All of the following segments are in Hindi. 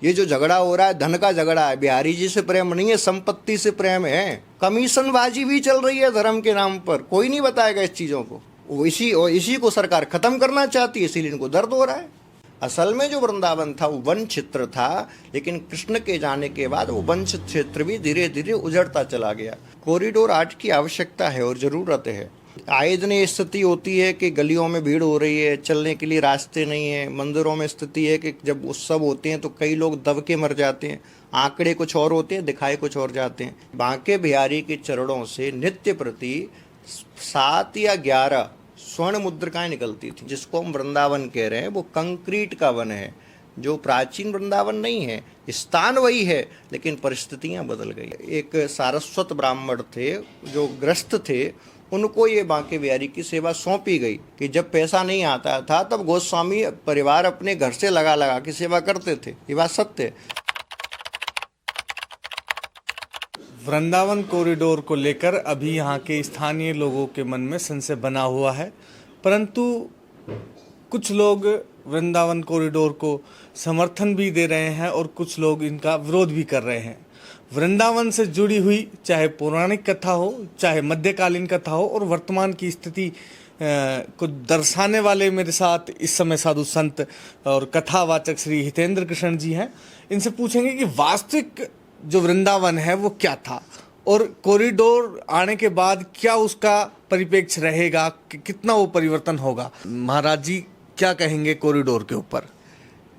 ये जो झगड़ा हो रहा है धन का झगड़ा है, बिहारी जी से प्रेम नहीं है, संपत्ति से प्रेम है। कमीशनबाजी भी चल रही है धर्म के नाम पर, कोई नहीं बताएगा इस चीज़ों को। इसी को सरकार खत्म करना चाहती है, इसीलिए इनको दर्द हो रहा है। असल में जो वृंदावन था वो वन क्षेत्र था, लेकिन कृष्ण के जाने के बाद वो वन क्षेत्र भी धीरे धीरे उजड़ता चला गया। कॉरिडोर आज की आवश्यकता है और ज़रूरत है। आए दिन ये स्थिति होती है कि गलियों में भीड़ हो रही है, चलने के लिए रास्ते नहीं है। मंदिरों में स्थिति है कि जब उत्सव होते हैं तो कई लोग दब के मर जाते हैं, आंकड़े कुछ और होते हैं, दिखाए कुछ और जाते हैं। बांके बिहारी के चरणों से नित्य प्रति 7 या 11 स्वर्ण मुद्रिकाएं निकलती थी, जिसको हम वृंदावन कह रहे हैं। वो कंक्रीट का वन है, जो प्राचीन वृंदावन नहीं है। स्थान वही है, लेकिन परिस्थितियां बदल गई। एक सारस्वत ब्राह्मण थे जो ग्रस्त थे, उनको ये बांके बिहारी की सेवा सौंपी गई कि जब पैसा नहीं आता था तब गोस्वामी परिवार अपने घर से लगा लगा के सेवा करते थे। ये बात सत्य है। वृंदावन कॉरिडोर को लेकर अभी यहाँ के स्थानीय लोगों के मन में संशय बना हुआ है, परंतु कुछ लोग वृंदावन कॉरिडोर को समर्थन भी दे रहे हैं और कुछ लोग इनका विरोध भी कर रहे हैं। वृंदावन से जुड़ी हुई चाहे पौराणिक कथा हो, चाहे मध्यकालीन कथा हो, और वर्तमान की स्थिति को दर्शाने वाले मेरे साथ इस समय साधु संत और कथावाचक श्री हितेंद्र कृष्ण जी हैं। इनसे पूछेंगे कि वास्तविक जो वृंदावन है वो क्या था, और कॉरिडोर आने के बाद क्या उसका परिप्रेक्ष्य रहेगा, कितना वो परिवर्तन होगा। महाराज जी क्या कहेंगे कॉरिडोर के ऊपर?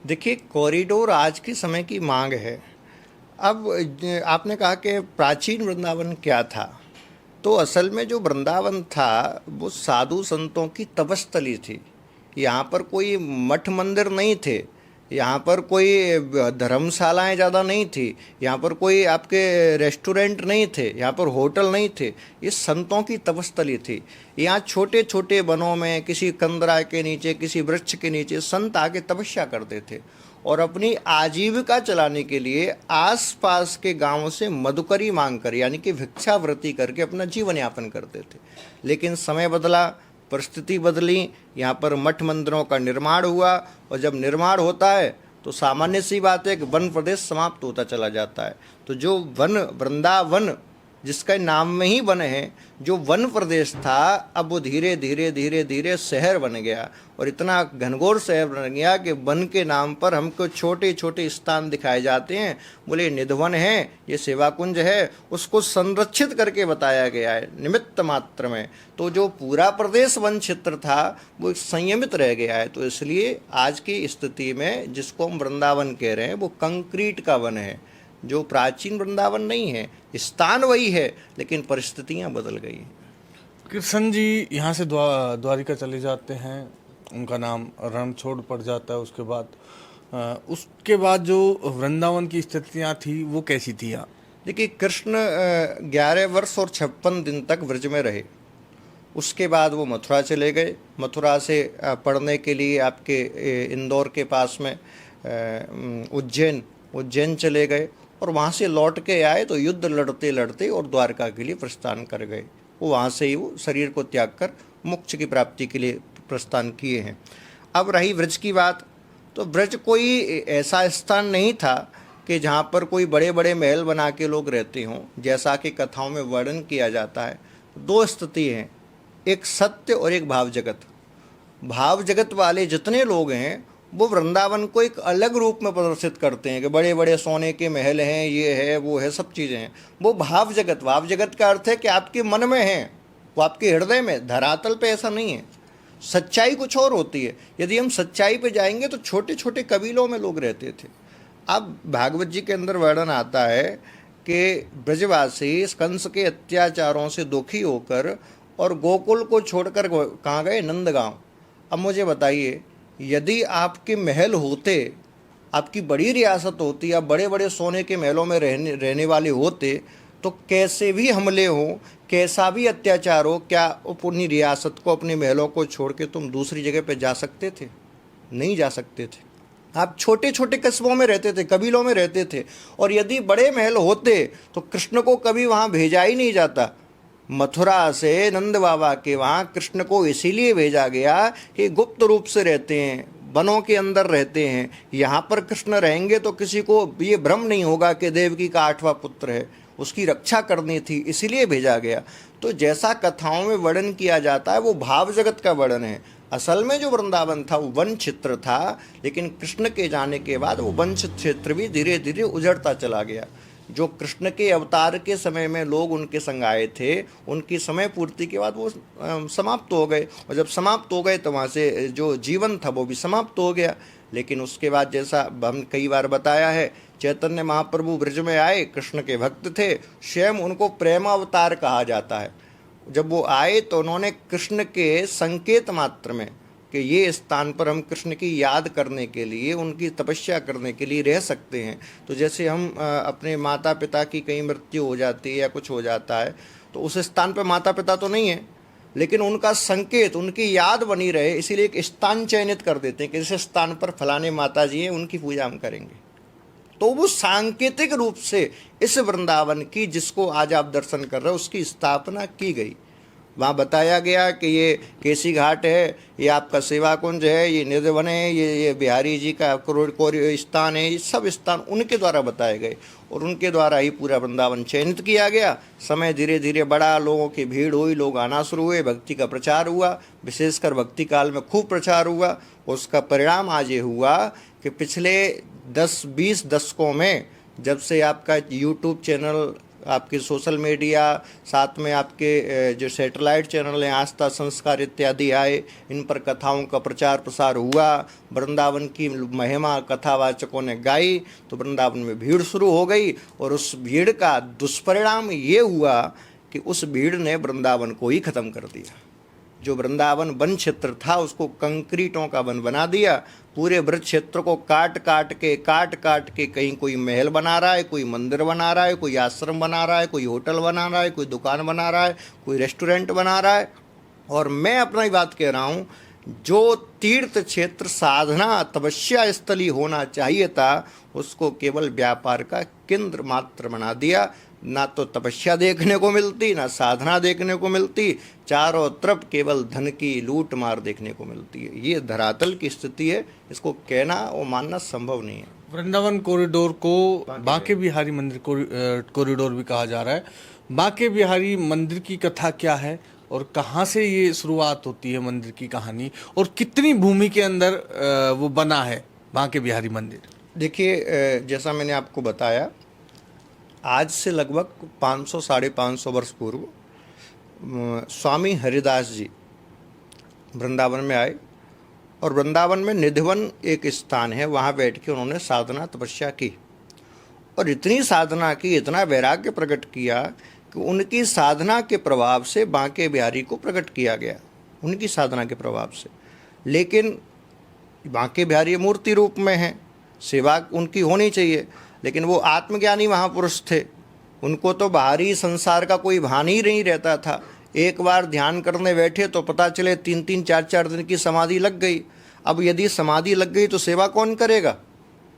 देखिए, कॉरिडोर आज के समय की मांग है। अब आपने कहा कि प्राचीन वृंदावन क्या था, तो असल में जो वृंदावन था वो साधु संतों की तपस्थली थी। यहाँ पर कोई मठ मंदिर नहीं थे, यहाँ पर कोई धर्मशालाएं ज़्यादा नहीं थी, यहाँ पर कोई आपके रेस्टोरेंट नहीं थे, यहाँ पर होटल नहीं थे। ये संतों की तपस्थली थी। यहाँ छोटे छोटे वनों में किसी कंदरा के नीचे, किसी वृक्ष के नीचे संत आके तपस्या करते थे और अपनी आजीविका चलाने के लिए आसपास के गांवों से मधुकरी मांग कर, यानी कि भिक्षावृत्ति करके अपना जीवन यापन करते थे। लेकिन समय बदला, परिस्थिति बदली, यहाँ पर मठ मंदिरों का निर्माण हुआ, और जब निर्माण होता है तो सामान्य सी बात है कि वन प्रदेश समाप्त होता चला जाता है। तो जो वन, वृंदावन जिसका नाम में ही वन है, जो वन प्रदेश था, अब वो धीरे धीरे धीरे धीरे शहर बन गया, और इतना घनघोर शहर बन गया कि वन के नाम पर हमको छोटे छोटे स्थान दिखाए जाते हैं। बोले निधवन है, ये सेवा कुंज है, उसको संरक्षित करके बताया गया है निमित्त मात्र में। तो जो पूरा प्रदेश वन क्षेत्र था वो संयमित रह गया है। तो इसलिए आज की स्थिति में जिसको हम वृंदावन कह रहे हैं वो कंक्रीट का वन है, जो प्राचीन वृंदावन नहीं है। स्थान वही है, लेकिन परिस्थितियां बदल गई हैं। कृष्ण जी यहाँ से द्वारिका चले जाते हैं, उनका नाम रणछोड़ पड़ जाता है। उसके बाद जो वृंदावन की स्थितियाँ थी वो कैसी थी? यहाँ देखिए, कृष्ण 11 वर्ष और 56 दिन तक ब्रज में रहे। उसके बाद वो मथुरा चले गए। मथुरा से पढ़ने के लिए आपके इंदौर के पास में उज्जैन चले गए, और वहाँ से लौट के आए तो युद्ध लड़ते लड़ते और द्वारका के लिए प्रस्थान कर गए। वो वहाँ से ही वो शरीर को त्याग कर मोक्ष की प्राप्ति के लिए प्रस्थान किए हैं। अब रही ब्रज की बात, तो ब्रज कोई ऐसा स्थान नहीं था कि जहाँ पर कोई बड़े बड़े महल बना के लोग रहते हों, जैसा कि कथाओं में वर्णन किया जाता है। 2 स्थिति हैं, एक सत्य और एक भाव जगत। भाव जगत वाले जितने लोग हैं वो वृंदावन को एक अलग रूप में प्रदर्शित करते हैं कि बड़े बड़े सोने के महल हैं, ये है वो है, सब चीज़ें हैं। वो भाव जगत का अर्थ है कि आपके मन में है, वो आपके हृदय में, धरातल पे ऐसा नहीं है। सच्चाई कुछ और होती है। यदि हम सच्चाई पे जाएंगे तो छोटे छोटे कबीलों में लोग रहते थे। अब भागवत जी के अंदर वर्णन आता है कि ब्रजवासी कंस के अत्याचारों से दुखी होकर और गोकुल को छोड़कर कहाँ गए? नंदगांव। अब मुझे बताइए, यदि आपके महल होते, आपकी बड़ी रियासत होती, या बड़े बड़े सोने के महलों में रहने वाले होते, तो कैसे भी हमले हों, कैसा भी अत्याचार हो, क्या अपनी रियासत को, अपने महलों को छोड़ के तुम दूसरी जगह पे जा सकते थे? नहीं जा सकते थे। आप छोटे छोटे कस्बों में रहते थे, कबीलों में रहते थे, और यदि बड़े महल होते तो कृष्ण को कभी वहाँ भेजा ही नहीं जाता। मथुरा से नंद बाबा के वहाँ कृष्ण को इसीलिए भेजा गया कि गुप्त रूप से रहते हैं, वनों के अंदर रहते हैं। यहाँ पर कृष्ण रहेंगे तो किसी को ये भ्रम नहीं होगा कि देवकी का 8वां पुत्र है, उसकी रक्षा करनी थी इसलिए भेजा गया। तो जैसा कथाओं में वर्णन किया जाता है वो भाव जगत का वर्णन है। असल में जो वृंदावन था वो वन क्षेत्र था, लेकिन कृष्ण के जाने के बाद वो वन क्षेत्र भी धीरे धीरे उजड़ता चला गया। जो कृष्ण के अवतार के समय में लोग उनके संग आए थे, उनकी समय पूर्ति के बाद वो समाप्त हो गए, और जब समाप्त हो गए तो वहाँ से जो जीवन था वो भी समाप्त हो गया। लेकिन उसके बाद जैसा हम कई बार बताया है, चैतन्य महाप्रभु ब्रज में आए, कृष्ण के भक्त थे, स्वयं उनको प्रेमावतार कहा जाता है। जब वो आए तो उन्होंने कृष्ण के संकेत मात्र में कि ये स्थान पर हम कृष्ण की याद करने के लिए, उनकी तपस्या करने के लिए रह सकते हैं। तो जैसे हम अपने माता पिता की कहीं मृत्यु हो जाती है या कुछ हो जाता है तो उस स्थान पर माता पिता तो नहीं है, लेकिन उनका संकेत, उनकी याद बनी रहे, इसीलिए एक स्थान चयनित कर देते हैं कि इस स्थान पर फलाने माता जी हैं, उनकी पूजा हम करेंगे। तो वो सांकेतिक रूप से इस वृंदावन की, जिसको आज आप दर्शन कर रहे हो, उसकी स्थापना की गई। वहाँ बताया गया कि ये केसी घाट है, ये आपका सेवा कुंज है, ये निधिवन है, ये बिहारी जी का स्थान है, ये सब स्थान उनके द्वारा बताए गए और उनके द्वारा ही पूरा वृंदावन चयनित किया गया। समय धीरे धीरे बढ़ा, लोगों की भीड़ हुई, लोग आना शुरू हुए, भक्ति का प्रचार हुआ, विशेषकर भक्ति काल में खूब प्रचार हुआ। उसका परिणाम आज ये हुआ कि पिछले 10-20 दशकों में, जब से आपका यूट्यूब चैनल, आपके सोशल मीडिया, साथ में आपके जो सैटेलाइट चैनल हैं, आस्था, संस्कार इत्यादि आए, इन पर कथाओं का प्रचार प्रसार हुआ, वृंदावन की महिमा कथावाचकों ने गाई, तो वृंदावन में भीड़ शुरू हो गई। और उस भीड़ का दुष्परिणाम ये हुआ कि उस भीड़ ने वृंदावन को ही ख़त्म कर दिया। जो वृंदावन वन क्षेत्र था उसको कंक्रीटों का वन बना दिया। पूरे ब्रज क्षेत्र को काट काट के कहीं कोई महल बना रहा है, कोई मंदिर बना रहा है, कोई आश्रम बना रहा है, कोई होटल बना रहा है, कोई दुकान बना रहा है, कोई रेस्टोरेंट बना रहा है। और मैं अपना ही बात कह रहा हूँ, जो तीर्थ क्षेत्र साधना तपस्या स्थली होना चाहिए था, उसको केवल व्यापार का केंद्र मात्र बना दिया। ना तो तपस्या देखने को मिलती, ना साधना देखने को मिलती, चारों तरफ केवल धन की लूट मार देखने को मिलती है। ये धरातल की स्थिति है, इसको कहना और मानना संभव नहीं है। वृंदावन कॉरिडोर को बांके बिहारी मंदिर कॉरिडोर भी कहा जा रहा है। बांके बिहारी मंदिर की कथा क्या है और कहाँ से ये शुरुआत होती है मंदिर की कहानी, और कितनी भूमि के अंदर वो बना है बांके बिहारी मंदिर? देखिए, जैसा मैंने आपको बताया, आज से लगभग 500-550 वर्ष पूर्व स्वामी हरिदास जी वृंदावन में आए और वृंदावन में निधिवन एक स्थान है, वहाँ बैठ के उन्होंने साधना तपस्या की और इतनी साधना की, इतना वैराग्य प्रकट किया कि उनकी साधना के प्रभाव से बांके बिहारी को प्रकट किया गया, उनकी साधना के प्रभाव से। लेकिन बांके बिहारी मूर्ति रूप में हैं, सेवा उनकी होनी चाहिए, लेकिन वो आत्मज्ञानी महापुरुष थे, उनको तो बाहरी संसार का कोई भान ही नहीं रहता था। एक बार ध्यान करने बैठे तो पता चले 3-3, 4-4 दिन की समाधि लग गई। अब यदि समाधि लग गई तो सेवा कौन करेगा?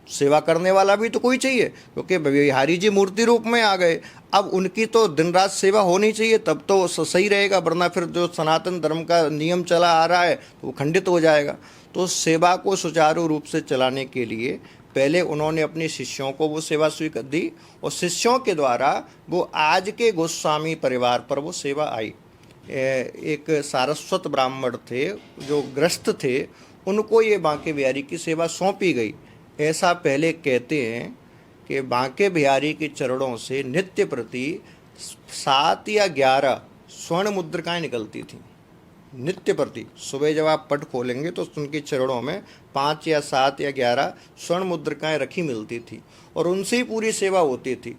सेवा करने वाला भी तो कोई चाहिए, क्योंकि बिहारी जी मूर्ति रूप में आ गए। अब उनकी तो दिन रात सेवा होनी चाहिए, तब तो सही रहेगा, वरना फिर जो सनातन धर्म का नियम चला आ रहा है तो वो खंडित हो जाएगा। तो सेवा को सुचारू रूप से चलाने के लिए पहले उन्होंने अपने शिष्यों को वो सेवा स्वीकार दी और शिष्यों के द्वारा वो आज के गोस्वामी परिवार पर वो सेवा आई। एक सारस्वत ब्राह्मण थे जो ग्रस्त थे, उनको ये बांके बिहारी की सेवा सौंपी गई। ऐसा पहले कहते हैं कि बांके बिहारी के चरणों से नित्य प्रति 7 या 11 स्वर्ण मुद्रिकाएँ निकलती थीं। नित्य प्रति सुबह जब आप पट खोलेंगे तो उनके चरणों में 5 या 7 या 11 स्वर्ण मुद्रिकाएँ रखी मिलती थी और उनसे ही पूरी सेवा होती थी।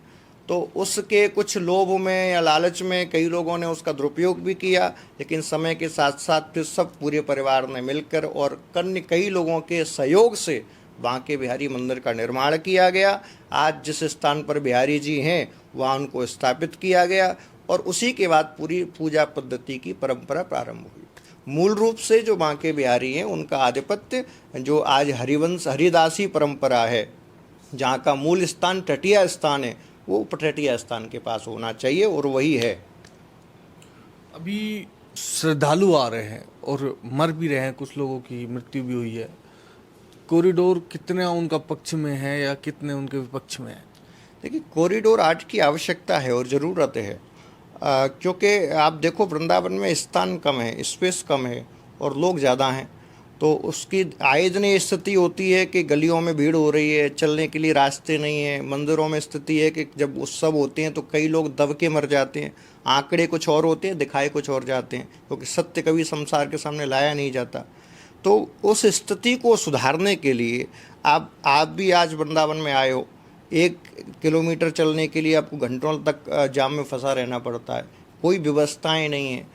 तो उसके कुछ लोभ में या लालच में कई लोगों ने उसका दुरुपयोग भी किया, लेकिन समय के साथ साथ फिर सब पूरे परिवार ने मिलकर और कई लोगों के सहयोग से बांके बिहारी मंदिर का निर्माण किया गया। आज जिस स्थान पर बिहारी जी हैं वहाँ उनको स्थापित किया गया और उसी के बाद पूरी पूजा पद्धति की परंपरा प्रारंभ हुई। मूल रूप से जो बांके बिहारी हैं उनका आधिपत्य जो आज हरिवंश हरिदासी परंपरा है, जहाँ का मूल स्थान टटिया स्थान है, वो टटिया स्थान के पास होना चाहिए और वही है। अभी श्रद्धालु आ रहे हैं और मर भी रहे हैं, कुछ लोगों की मृत्यु भी हुई है, कॉरिडोर कितने उनका पक्ष में है या कितने उनके विपक्ष में है? देखिए, कॉरिडोर आज की आवश्यकता है और ज़रूरत है, क्योंकि आप देखो वृंदावन में स्थान कम है, स्पेस कम है और लोग ज़्यादा हैं, तो उसकी आए दिन ये स्थिति होती है कि गलियों में भीड़ हो रही है, चलने के लिए रास्ते नहीं है। मंदिरों में स्थिति है कि जब उत्सव होते हैं तो कई लोग दब के मर जाते हैं, आंकड़े कुछ और होते हैं, दिखाए कुछ और जाते हैं, क्योंकि सत्य कभी संसार के सामने लाया नहीं जाता। तो उस स्थिति को सुधारने के लिए आप भी आज वृंदावन में आए हो, 1 किलोमीटर चलने के लिए आपको घंटों तक जाम में फंसा रहना पड़ता है, कोई व्यवस्थाएं नहीं है,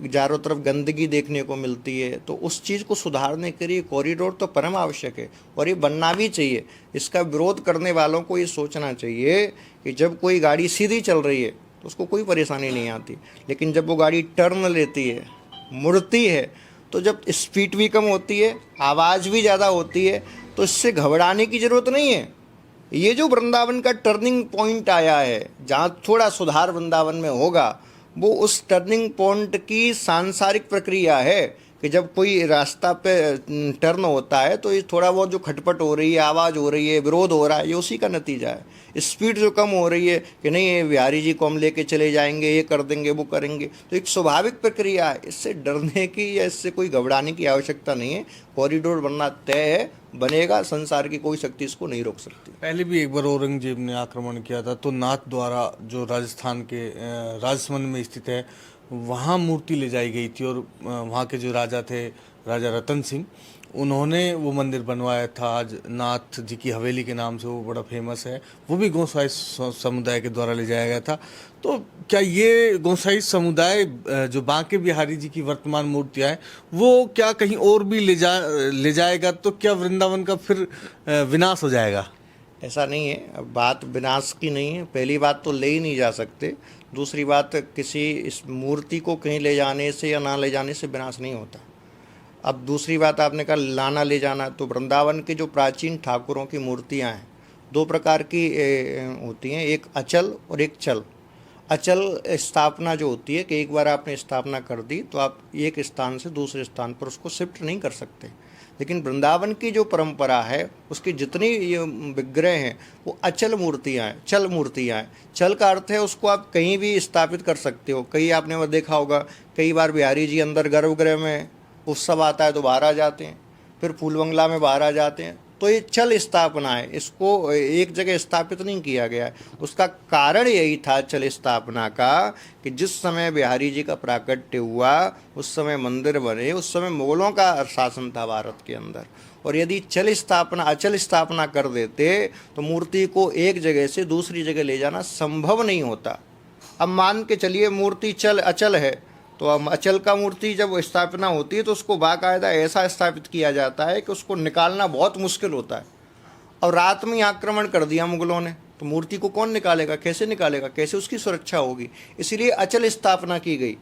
चारों तरफ गंदगी देखने को मिलती है। तो उस चीज़ को सुधारने के लिए कॉरिडोर तो परम आवश्यक है और ये बनना भी चाहिए। इसका विरोध करने वालों को ये सोचना चाहिए कि जब कोई गाड़ी सीधी चल रही है तो उसको कोई परेशानी नहीं आती, लेकिन जब वो गाड़ी टर्न लेती है, मुड़ती है, तो जब स्पीड भी कम होती है, आवाज़ भी ज़्यादा होती है, तो इससे घबराने की ज़रूरत नहीं है। ये जो वृंदावन का टर्निंग पॉइंट आया है, जहाँ थोड़ा सुधार वृंदावन में होगा, वो उस टर्निंग पॉइंट की सांसारिक प्रक्रिया है कि जब कोई रास्ता पे टर्न होता है तो ये थोड़ा बहुत जो खटपट हो रही है, आवाज़ हो रही है, विरोध हो रहा है, ये उसी का नतीजा है। स्पीड जो कम हो रही है कि नहीं, ये बिहारी जी को हम लेके चले जाएंगे, ये कर देंगे, वो करेंगे, तो एक स्वाभाविक प्रक्रिया है। इससे डरने की या इससे कोई घबराने की आवश्यकता नहीं है। कॉरिडोर बनना तय है, बनेगा, संसार की कोई शक्ति इसको नहीं रोक सकती। पहले भी एक बार औरंगजेब ने आक्रमण किया था, तो नाथ द्वारा जो राजस्थान के राजसमंद में स्थित है वहाँ मूर्ति ले जाई गई थी, और वहाँ के जो राजा थे, राजा रतन सिंह, उन्होंने वो मंदिर बनवाया था। आज नाथ जी की हवेली के नाम से वो बड़ा फेमस है, वो भी गोसाई समुदाय के द्वारा ले जाया गया था। तो क्या ये गोसाई समुदाय जो बांके बिहारी जी की वर्तमान मूर्तियाँ हैं, वो क्या कहीं और भी ले जाएगा, तो क्या वृंदावन का फिर विनाश हो जाएगा? ऐसा नहीं है, अब बात विनाश की नहीं है। पहली बात तो ले ही नहीं जा सकते, दूसरी बात किसी इस मूर्ति को कहीं ले जाने से या ना ले जाने से विनाश नहीं होता। अब दूसरी बात आपने कहा लाना ले जाना, तो वृंदावन के जो प्राचीन ठाकुरों की मूर्तियां हैं, 2 प्रकार की होती हैं, एक अचल और एक चल। अचल स्थापना जो होती है कि एक बार आपने स्थापना कर दी तो आप एक स्थान से दूसरे स्थान पर उसको शिफ्ट नहीं कर सकते। लेकिन वृंदावन की जो परंपरा है, उसकी जितनी ये विग्रह हैं वो अचल मूर्तियाँ हैं, चल मूर्तियाँ हैं। चल का अर्थ है उसको आप कहीं भी स्थापित कर सकते हो। कई आपने वो देखा होगा, कई बार बिहारी जी अंदर गर्भगृह में उत्सव आता है तो बाहर आ जाते हैं, फिर फूल बंगला में बाहर आ जाते हैं। तो ये चल स्थापना है, इसको एक जगह स्थापित नहीं किया गया है। उसका कारण यही था चल स्थापना का कि जिस समय बिहारी जी का प्राकट्य हुआ, उस समय मंदिर बने, उस समय मुगलों का शासन था भारत के अंदर, और यदि चल स्थापना अचल स्थापना कर देते तो मूर्ति को एक जगह से दूसरी जगह ले जाना संभव नहीं होता। अब मान के चलिए मूर्ति अचल है, तो अचल का मूर्ति जब स्थापना होती है तो उसको बाकायदा ऐसा स्थापित किया जाता है कि उसको निकालना बहुत मुश्किल होता है। और रात में आक्रमण कर दिया मुगलों ने, तो मूर्ति को कौन निकालेगा, कैसे निकालेगा, कैसे उसकी सुरक्षा होगी? इसलिए अचल स्थापना की गई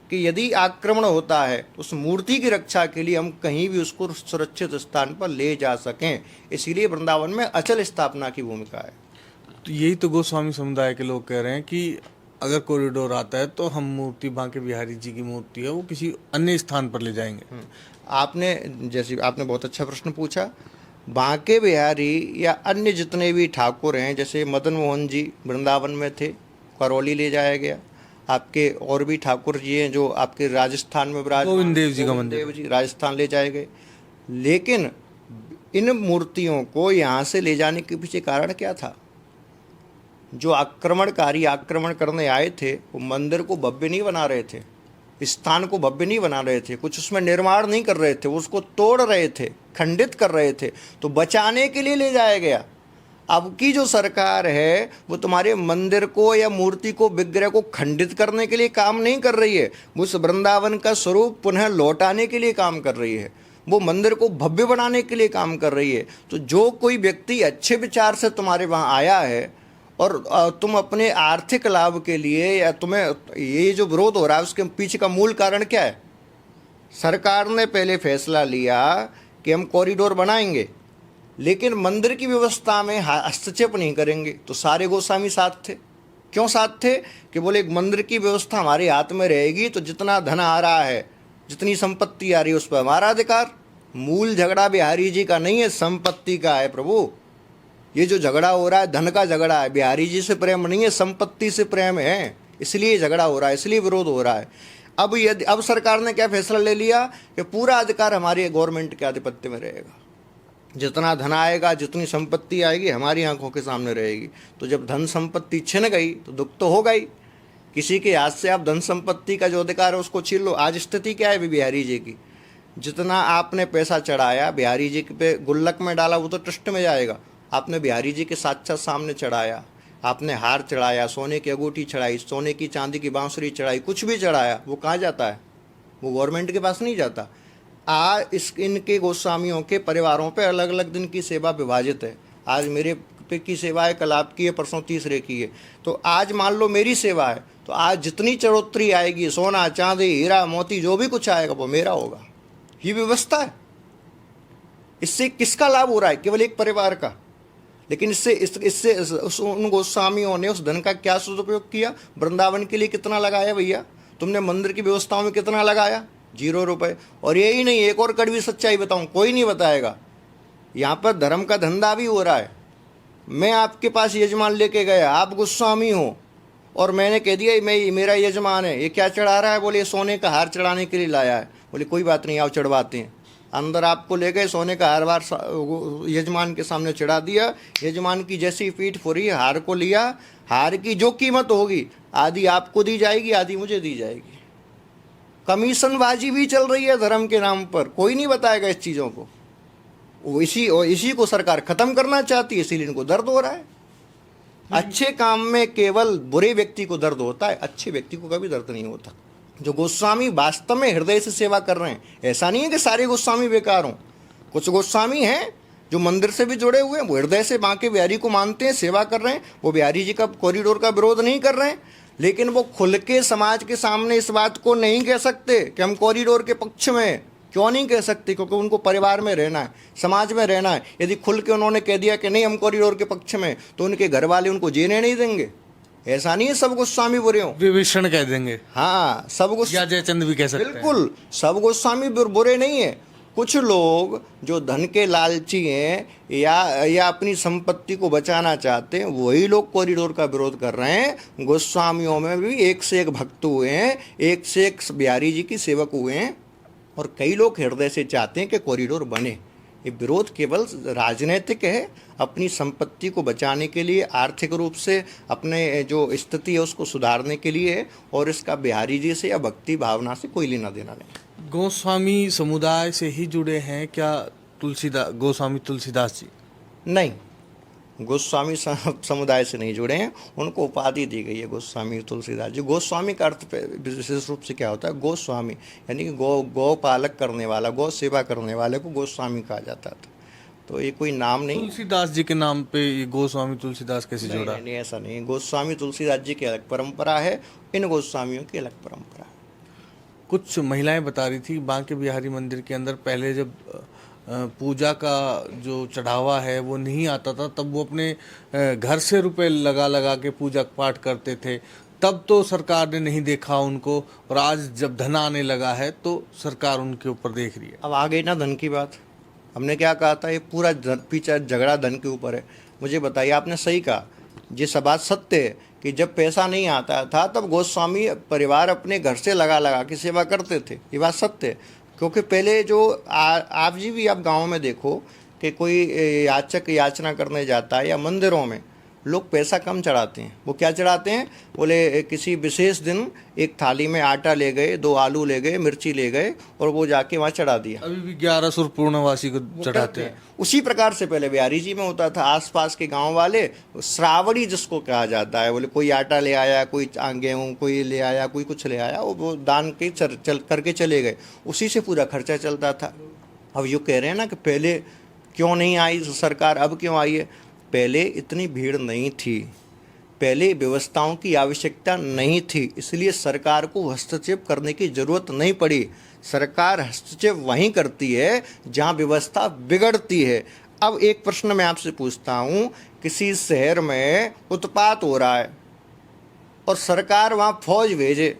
कि यदि आक्रमण होता है तो उस मूर्ति की रक्षा के लिए हम कहीं भी उसको सुरक्षित स्थान पर ले जा सकें। इसीलिए वृंदावन में अचल स्थापना की भूमिका है। तो यही तो गोस्वामी समुदाय के लोग कह रहे हैं कि अगर कॉरिडोर आता है तो हम मूर्ति बांके बिहारी जी की मूर्ति है वो किसी अन्य स्थान पर ले जाएंगे। आपने बहुत अच्छा प्रश्न पूछा। बांके बिहारी या अन्य जितने भी ठाकुर हैं, जैसे मदन मोहन जी वृंदावन में थे, करौली ले जाया गया। आपके और भी ठाकुर जी हैं जो आपके राजस्थान में गोविंद देव जी का मंदिर राजस्थान ले जाए गए। लेकिन इन मूर्तियों को यहाँ से ले जाने के पीछे कारण क्या था? जो आक्रमणकारी आक्रमण करने आए थे वो मंदिर को भव्य नहीं बना रहे थे, स्थान को भव्य नहीं बना रहे थे, कुछ उसमें निर्माण नहीं कर रहे थे, उसको तोड़ रहे थे, खंडित कर रहे थे। तो बचाने के लिए ले जाया गया। अब की जो सरकार है वो तुम्हारे मंदिर को या मूर्ति को, विग्रह को खंडित करने के लिए काम नहीं कर रही है, वो उस वृंदावन का स्वरूप पुनः लौटाने के लिए काम कर रही है, वो मंदिर को भव्य बनाने के लिए काम कर रही है। तो जो कोई व्यक्ति अच्छे विचार से तुम्हारे वहाँ आया है और तुम अपने आर्थिक लाभ के लिए, या तुम्हें ये जो विरोध हो रहा है उसके पीछे का मूल कारण क्या है? सरकार ने पहले फैसला लिया कि हम कॉरिडोर बनाएंगे लेकिन मंदिर की व्यवस्था में हस्तक्षेप नहीं करेंगे। तो सारे गोस्वामी साथ थे। क्यों साथ थे? कि बोले मंदिर की व्यवस्था हमारे हाथ में रहेगी तो जितना धन आ रहा है, जितनी संपत्ति आ रही है, उस पर हमारा अधिकार। मूल झगड़ा बिहारी जी का नहीं है, संपत्ति का है प्रभु। ये जो झगड़ा हो रहा है धन का झगड़ा है, बिहारी जी से प्रेम नहीं है, संपत्ति से प्रेम है, इसलिए झगड़ा हो रहा है, इसलिए विरोध हो रहा है। अब सरकार ने क्या फैसला ले लिया कि पूरा अधिकार हमारी गवर्नमेंट के आधिपत्य में रहेगा, जितना धन आएगा, जितनी संपत्ति आएगी हमारी आंखों के सामने रहेगी। तो जब धन संपत्ति छिन गई तो दुख तो होगा ही। किसी के हाथ से आप धन संपत्ति का जो अधिकार है उसको छीन लो। आज स्थिति क्या है बिहारी जी की, जितना आपने पैसा चढ़ाया बिहारी जी पे गुल्लक में डाला वो तो ट्रस्ट में जाएगा। आपने बिहारी जी के साक्षात सामने चढ़ाया, आपने हार चढ़ाया, सोने की अंगूठी चढ़ाई, सोने की चांदी की बांसुरी चढ़ाई, कुछ भी चढ़ाया, वो कहाँ जाता है? वो गवर्नमेंट के पास नहीं जाता। इनके गोस्वामियों के परिवारों पे अलग अलग दिन की सेवा विभाजित है। आज मेरे पे की सेवा है, कल आपकी है, परसों तीसरे की है। तो आज मान लो मेरी सेवा है, तो आज जितनी चढ़ोतरी आएगी, सोना चांदी हीरा मोती जो भी कुछ आएगा वो मेरा होगा। ये व्यवस्था है। इससे किसका लाभ हो रहा है? केवल एक परिवार का। लेकिन इससे उन गोस्वामियों ने उस धन का क्या सदुपयोग किया? वृंदावन के लिए कितना लगाया भैया? तुमने मंदिर की व्यवस्थाओं में कितना लगाया? 0 रुपए। और यही नहीं, एक और कड़वी सच्चाई बताऊं, कोई नहीं बताएगा। यहाँ पर धर्म का धंधा भी हो रहा है। मैं आपके पास यजमान लेके गया, आप गोस्वामी हो, और मैंने कह दिया मेरा यजमान है, ये क्या चढ़ा रहा है? बोले सोने का हार चढ़ाने के लिए लाया है। बोले कोई बात नहीं, आओ चढ़वाते हैं। अंदर आपको ले गए, सोने का हार वार यजमान के सामने चढ़ा दिया। यजमान की जैसी पीठ फुरी, हार को लिया। हार की जो कीमत होगी आधी आपको दी जाएगी, आधी मुझे दी जाएगी। कमीशनबाजी भी चल रही है धर्म के नाम पर, कोई नहीं बताएगा इस चीज़ों को। इसी को सरकार खत्म करना चाहती है, इसीलिए इनको दर्द हो रहा है। अच्छे काम में केवल बुरे व्यक्ति को दर्द होता है, अच्छे व्यक्ति को कभी दर्द नहीं होता। जो गोस्वामी वास्तव में हृदय से सेवा कर रहे हैं, ऐसा नहीं है कि सारे गोस्वामी बेकार हों। कुछ गोस्वामी हैं जो मंदिर से भी जुड़े हुए हैं, वो हृदय से बांके बिहारी को मानते हैं, सेवा कर रहे हैं, वो बिहारी जी का कॉरिडोर का विरोध नहीं कर रहे हैं। लेकिन वो खुल के समाज के सामने इस बात को नहीं कह सकते कि हम कॉरिडोर के पक्ष में। क्यों नहीं कह सकते? क्योंकि उनको परिवार में रहना है, समाज में रहना है। यदि खुल के उन्होंने कह दिया कि नहीं हम कॉरिडोर के पक्ष में, तो उनके घर वाले उनको जीने नहीं देंगे। ऐसा नहीं है सब गोस्वामी बुरे हों, विभीषण कह देंगे। हाँ, सब या जयचंद भी कह सकते हैं। बिल्कुल, सब गोस्वामी बुरे नहीं है। कुछ लोग जो धन के लालची हैं या अपनी संपत्ति को बचाना चाहते हैं, वही लोग कॉरिडोर का विरोध कर रहे हैं। गोस्वामियों में भी एक से एक भक्त हुए हैं, एक से एक बिहारी जी की सेवक हुए हैं, और कई लोग हृदय से चाहते हैं कि कॉरिडोर बने। ये विरोध केवल राजनीतिक है, अपनी संपत्ति को बचाने के लिए, आर्थिक रूप से अपने जो स्थिति है उसको सुधारने के लिए है, और इसका बिहारी जी से या भक्ति भावना से कोई लेना देना नहीं। गोस्वामी समुदाय से ही जुड़े हैं क्या गोस्वामी तुलसीदास जी? नहीं, गोस्वामी समुदाय से नहीं जुड़े हैं। उनको उपाधि दी गई है गोस्वामी तुलसीदास जी। गोस्वामी का अर्थ विशेष रूप से क्या होता है? गोस्वामी यानी कि गौ पालक करने वाला, गौ सेवा करने वाले को गोस्वामी कहा जाता था। तो ये कोई नाम नहीं। तुलसीदास जी के नाम पे ये गोस्वामी तुलसीदास कैसे जुड़ा? नहीं, ऐसा नहीं। गोस्वामी तुलसीदास जी की अलग परंपरा है, इन गोस्वामियों की अलग परंपरा है। कुछ महिलाएं बता रही थी बांके बिहारी मंदिर के अंदर पहले जब पूजा का जो चढ़ावा है वो नहीं आता था, तब वो अपने घर से रुपए लगा लगा के पूजा पाठ करते थे। तब तो सरकार ने नहीं देखा उनको, और आज जब धन आने लगा है तो सरकार उनके ऊपर देख रही है। अब आ गई ना धन की बात। हमने क्या कहा था? ये पूरा पीछे झगड़ा धन के ऊपर है। मुझे बताइए, आपने सही कहा, ये सब बात सत्य है कि जब पैसा नहीं आता था तब गोस्वामी परिवार अपने घर से लगा लगा के सेवा करते थे। ये बात सत्य है। क्योंकि पहले जो आप जी भी आप गाँव में देखो कि कोई याचक याचना करने जाता है या मंदिरों में लोग पैसा कम चढ़ाते हैं। वो क्या चढ़ाते हैं? बोले किसी विशेष दिन एक थाली में आटा ले गए, 2 आलू ले गए, मिर्ची ले गए, और वो जाके वहाँ चढ़ा दिया। अभी भी 11 सुर पूर्णवासी को चढ़ाते हैं। उसी प्रकार से पहले बिहारी जी में होता था। आसपास के गांव वाले श्रावणी जिसको कहा जाता है, बोले कोई आटा ले आया, कोई गेहूँ कोई ले आया, कोई कुछ ले आया, वो दान के चल करके चले गए। उसी से पूरा खर्चा चलता था। अब यूँ कह रहे हैं ना कि पहले क्यों नहीं आई सरकार, अब क्यों आई है? पहले इतनी भीड़ नहीं थी, पहले व्यवस्थाओं की आवश्यकता नहीं थी, इसलिए सरकार को हस्तक्षेप करने की जरूरत नहीं पड़ी। सरकार हस्तक्षेप वहीं करती है जहां व्यवस्था बिगड़ती है। अब एक प्रश्न मैं आपसे पूछता हूं, किसी शहर में उत्पात हो रहा है और सरकार वहां फौज भेजे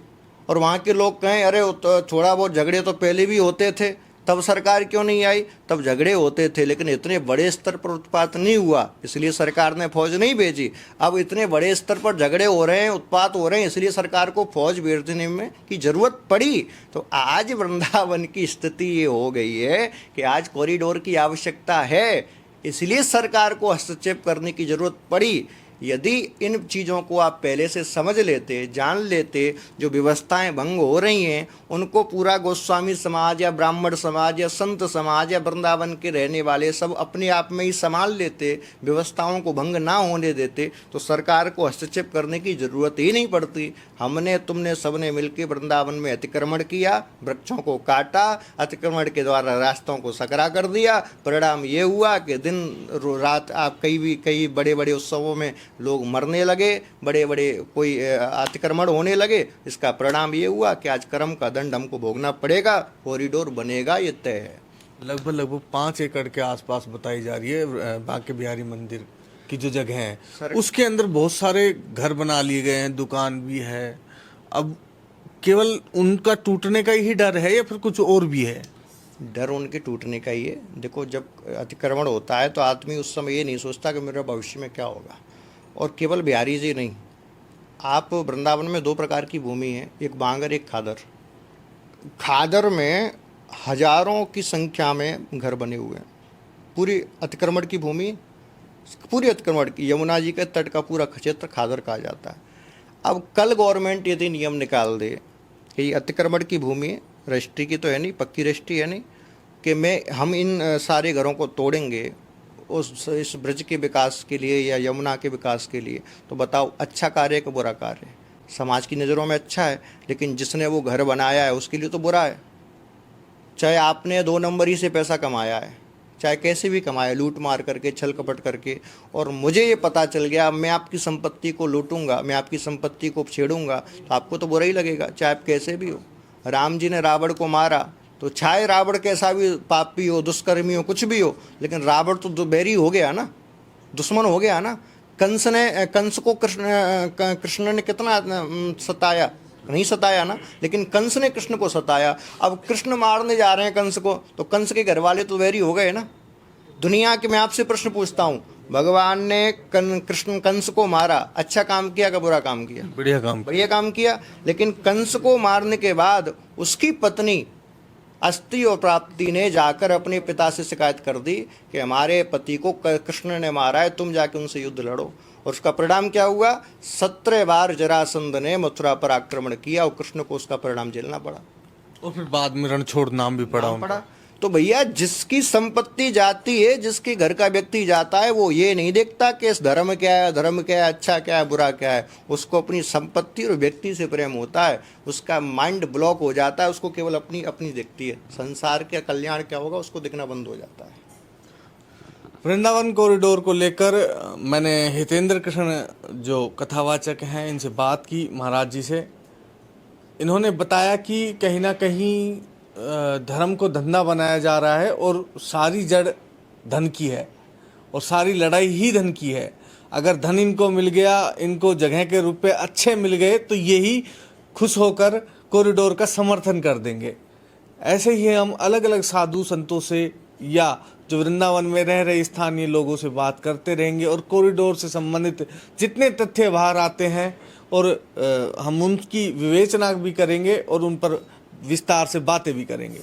और वहां के लोग कहें अरे थोड़ा बहुत झगड़े तो पहले भी होते थे, तब सरकार क्यों नहीं आई? तब झगड़े होते थे, लेकिन इतने बड़े स्तर पर उत्पात नहीं हुआ, इसलिए सरकार ने फौज नहीं भेजी। अब इतने बड़े स्तर पर झगड़े हो रहे हैं, उत्पात हो रहे हैं, इसलिए सरकार को फौज भेजने में की जरूरत पड़ी। तो आज वृंदावन की स्थिति ये हो गई है कि आज कॉरिडोर की आवश्यकता है, इसलिए सरकार को हस्तक्षेप करने की जरूरत पड़ी। यदि इन चीज़ों को आप पहले से समझ लेते, जान लेते, जो व्यवस्थाएं भंग हो रही हैं उनको पूरा गोस्वामी समाज या ब्राह्मण समाज या संत समाज या वृंदावन के रहने वाले सब अपने आप में ही संभाल लेते, व्यवस्थाओं को भंग ना होने देते, तो सरकार को हस्तक्षेप करने की ज़रूरत ही नहीं पड़ती। हमने तुमने सबने मिलकर वृंदावन में अतिक्रमण किया, वृक्षों को काटा, अतिक्रमण के द्वारा रास्तों को सकरा कर दिया। परिणाम ये हुआ कि दिन रात आप कई बड़े बड़े उत्सवों में लोग मरने लगे, बड़े बड़े कोई अतिक्रमण होने लगे। इसका परिणाम ये हुआ कि आज कर्म का दंड हमको भोगना पड़ेगा। कॉरिडोर बनेगा, ये तय है। लगभग 5 एकड़ के आसपास बताई जा रही है बांके बिहारी मंदिर की जो जगह है, उसके अंदर बहुत सारे घर बना लिए गए हैं, दुकान भी है। अब केवल उनका टूटने का ही डर है या फिर कुछ और भी है? डर उनके टूटने का ही है। देखो, जब अतिक्रमण होता है तो आदमी उस समय ये नहीं सोचता कि मेरा भविष्य में क्या होगा। और केवल बिहारी जी नहीं, आप वृंदावन में 2 प्रकार की भूमि है, एक बांगर एक खादर। खादर में हजारों की संख्या में घर बने हुए हैं। पूरी अतिक्रमण की भूमि, पूरी अतिक्रमण की, यमुना जी के तट का पूरा क्षेत्र खादर कहा जाता है। अब कल गवर्नमेंट यदि नियम निकाल दे कि ये अतिक्रमण की भूमि रजिस्ट्री की तो है नहीं, पक्की रजिस्ट्री है नहीं, कि हम इन सारे घरों को तोड़ेंगे इस ब्रज के विकास के लिए या यमुना के विकास के लिए, तो बताओ अच्छा कार्य है कि बुरा कार्य है? समाज की नज़रों में अच्छा है, लेकिन जिसने वो घर बनाया है उसके लिए तो बुरा है। चाहे आपने 2 नंबरी से पैसा कमाया है, चाहे कैसे भी कमाया, लूट मार करके, छल कपट करके, और मुझे ये पता चल गया मैं आपकी संपत्ति को लूटूंगा, मैं आपकी संपत्ति को छेड़ूंगा, तो आपको तो बुरा ही लगेगा, चाहे आप कैसे भी हो। राम जी ने रावण को मारा, तो चाहे रावण कैसा भी पापी हो, दुष्कर्मी हो, कुछ भी हो, लेकिन रावण तो बैरी हो गया ना, दुश्मन हो गया ना। कंस को कृष्ण ने कितना सताया, नहीं सताया ना, लेकिन कंस ने कृष्ण को सताया। अब कृष्ण मारने जा रहे हैं कंस को, तो कंस के घर वाले तो बैरी हो गए ना। दुनिया के, मैं आपसे प्रश्न पूछता हूँ, भगवान ने कंस को मारा, अच्छा काम किया का बुरा काम किया? बढ़िया काम किया। लेकिन कंस को मारने के बाद उसकी पत्नी अस्ति और प्राप्ति ने जाकर अपने पिता से शिकायत कर दी कि हमारे पति को कृष्ण ने मारा है, तुम जाके उनसे युद्ध लड़ो। और उसका परिणाम क्या हुआ? 17 बार जरासंध ने मथुरा पर आक्रमण किया और कृष्ण को उसका परिणाम झेलना पड़ा। और फिर बाद में रणछोड़ नाम भी पड़ा। तो भैया, जिसकी संपत्ति जाती है, जिसके घर का व्यक्ति जाता है, वो ये नहीं देखता कि इस धर्म क्या है, अच्छा क्या है, बुरा क्या है। उसको अपनी संपत्ति और व्यक्ति से प्रेम होता है, उसका माइंड ब्लॉक हो जाता है, उसको केवल अपनी दिखती है। संसार का कल्याण क्या होगा उसको दिखना बंद हो जाता है। वृंदावन कॉरिडोर को लेकर मैंने हितेंद्र कृष्ण जो कथावाचक हैं इनसे बात की, महाराज जी से। इन्होंने बताया कि कहीं ना कहीं धर्म को धंधा बनाया जा रहा है और सारी जड़ धन की है और सारी लड़ाई ही धन की है। अगर धन इनको मिल गया, इनको जगह के रुपए अच्छे मिल गए, तो यही खुश होकर कॉरिडोर का समर्थन कर देंगे। ऐसे ही हम अलग अलग साधु संतों से या जो वृंदावन में रह रहे स्थानीय लोगों से बात करते रहेंगे और कॉरिडोर से संबंधित जितने तथ्य बाहर आते हैं और हम उनकी विवेचना भी करेंगे और उन पर विस्तार से बातें भी करेंगे।